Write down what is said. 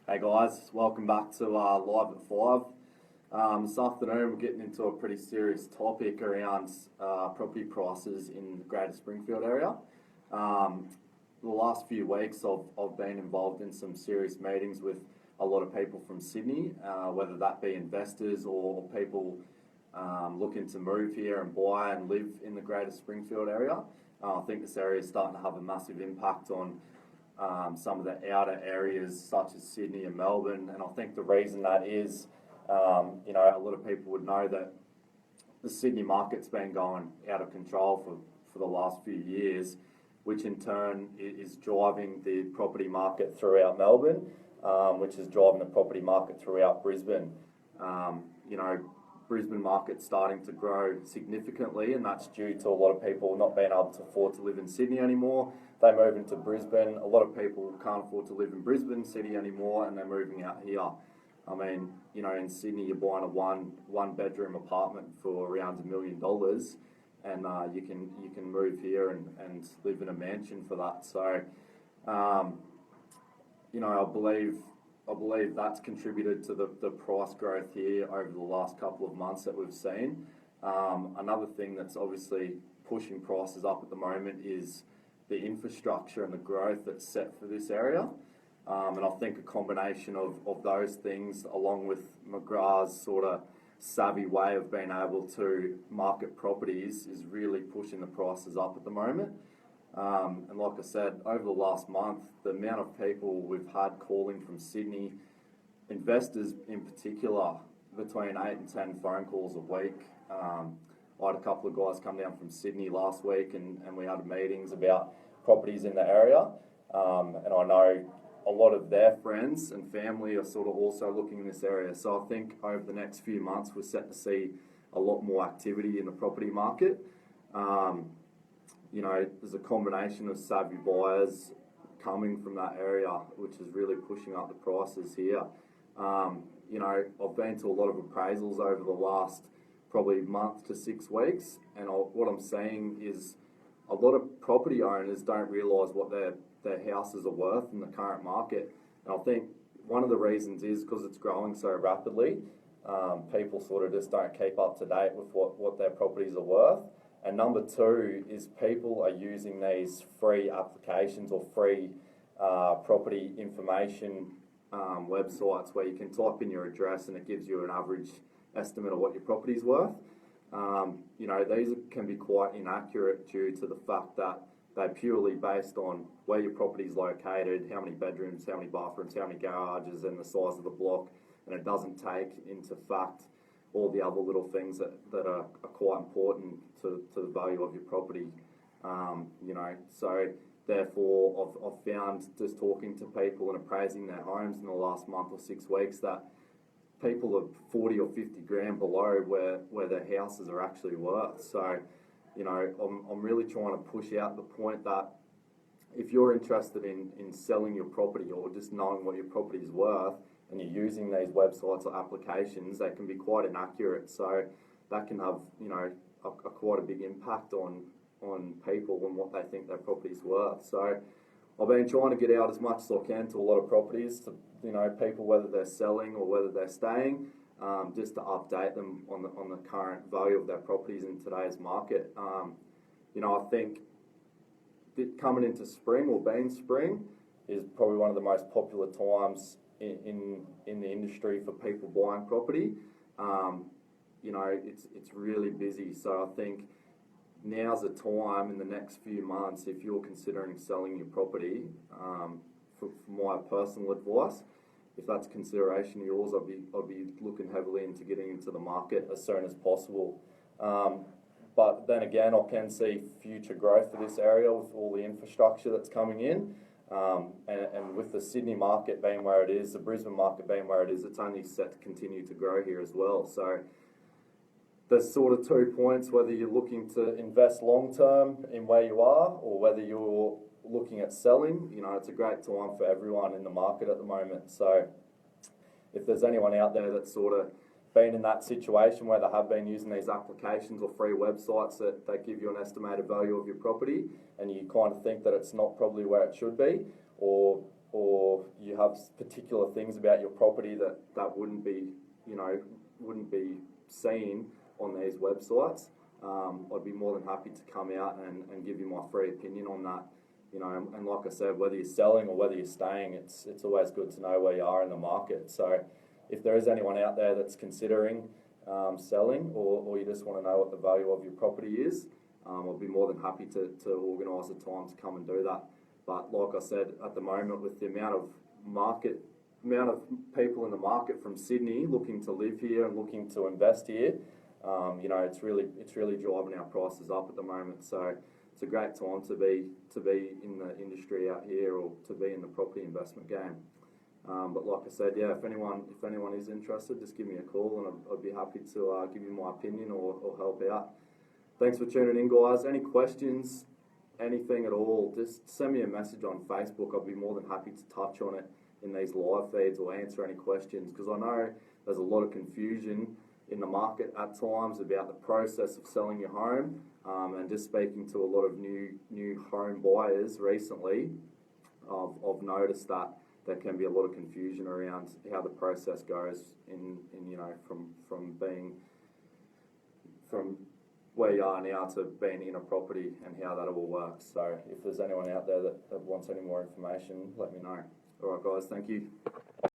Hey guys, welcome back to Live at 5. This afternoon we're getting into a pretty serious topic around property prices in the greater Springfield area. The last few weeks I've been involved in some serious meetings with a lot of people from Sydney, whether that be investors or people looking to move here and buy and live in the greater Springfield area. I think this area is starting to have a massive impact on some of the outer areas such as Sydney and Melbourne, and I think the reason that is, a lot of people would know that the Sydney market's been going out of control for the last few years, which in turn is driving the property market throughout Melbourne, which is driving the property market throughout Brisbane. Brisbane market's starting to grow significantly, and that's due to a lot of people not being able to afford to live in Sydney anymore. They move into Brisbane. A lot of people can't afford to live in Brisbane city anymore, and they're moving out here. I mean, in Sydney, you're buying a one bedroom apartment for around $1 million, and you can move here and live in a mansion for that. So, I believe that's contributed to the price growth here over the last couple of months that we've seen. Another thing that's obviously pushing prices up at the moment is the infrastructure and the growth that's set for this area. And I think a combination of those things, along with McGrath's sort of savvy way of being able to market properties, is really pushing the prices up at the moment. And like I said, over the last month, the amount of people we've had calling from Sydney, investors in particular, between 8 and 10 phone calls a week. I had a couple of guys come down from Sydney last week and we had meetings about properties in the area. And I know a lot of their friends and family are sort of also looking in this area. So I think over the next few months, we're set to see a lot more activity in the property market. There's a combination of savvy buyers coming from that area, which is really pushing up the prices here. I've been to a lot of appraisals over the last probably month to 6 weeks, and what I'm seeing is a lot of property owners don't realise what their houses are worth in the current market. And I think one of the reasons is because it's growing so rapidly. People sort of just don't keep up to date with what their properties are worth. And number two is people are using these free applications or free property information websites where you can type in your address and it gives you an average estimate of what your property's worth. These can be quite inaccurate due to the fact that they're purely based on where your property's located, how many bedrooms, how many bathrooms, how many garages, and the size of the block, and it doesn't take into fact all the other little things that are quite important to the value of your property. So therefore I've found just talking to people and appraising their homes in the last month or 6 weeks that people are 40 or 50 grand below where their houses are actually worth. So, I'm really trying to push out the point that if you're interested in selling your property or just knowing what your property is worth, and you're using these websites or applications, they can be quite inaccurate. So that can have, quite a big impact on people and what they think their property's worth. So I've been trying to get out as much as I can to a lot of properties, to people, whether they're selling or whether they're staying, just to update them on the current value of their properties in today's market. I think coming into spring or being spring is probably one of the most popular times in the industry for people buying property. It's really busy, so I think now's the time in the next few months, if you're considering selling your property, for my personal advice, if that's consideration of yours, I'd be looking heavily into getting into the market as soon as possible. But then again, I can see future growth for this area with all the infrastructure that's coming in. And with the Sydney market being where it is, the Brisbane market being where it is, it's only set to continue to grow here as well. So there's sort of 2 points, whether you're looking to invest long term in where you are or whether you're looking at selling. It's a great time for everyone in the market at the moment. So if there's anyone out there that's sort of been in that situation where they have been using these applications or free websites that give you an estimated value of your property, and you kind of think that it's not probably where it should be, or you have particular things about your property that wouldn't be, wouldn't be seen on these websites, I'd be more than happy to come out and give you my free opinion on that. And like I said, whether you're selling or whether you're staying, it's always good to know where you are in the market. So if there is anyone out there that's considering selling, or you just want to know what the value of your property is, I'd be more than happy to organise a time to come and do that. But like I said, at the moment, with the amount of people in the market from Sydney looking to live here and looking to invest here, it's really driving our prices up at the moment. So it's a great time to be in the industry out here, or to be in the property investment game. But like I said, yeah, if anyone is interested, just give me a call, and I'd be happy to give you my opinion or help out. Thanks for tuning in, guys. Any questions, anything at all, just send me a message on Facebook. I'll be more than happy to touch on it in these live feeds or answer any questions, because I know there's a lot of confusion in the market at times about the process of selling your home, and just speaking to a lot of new home buyers recently, I've noticed that there can be a lot of confusion around how the process goes from where you are now to being in a property, and how that all works. So if there's anyone out there that wants any more information, let me know. All right, guys, thank you.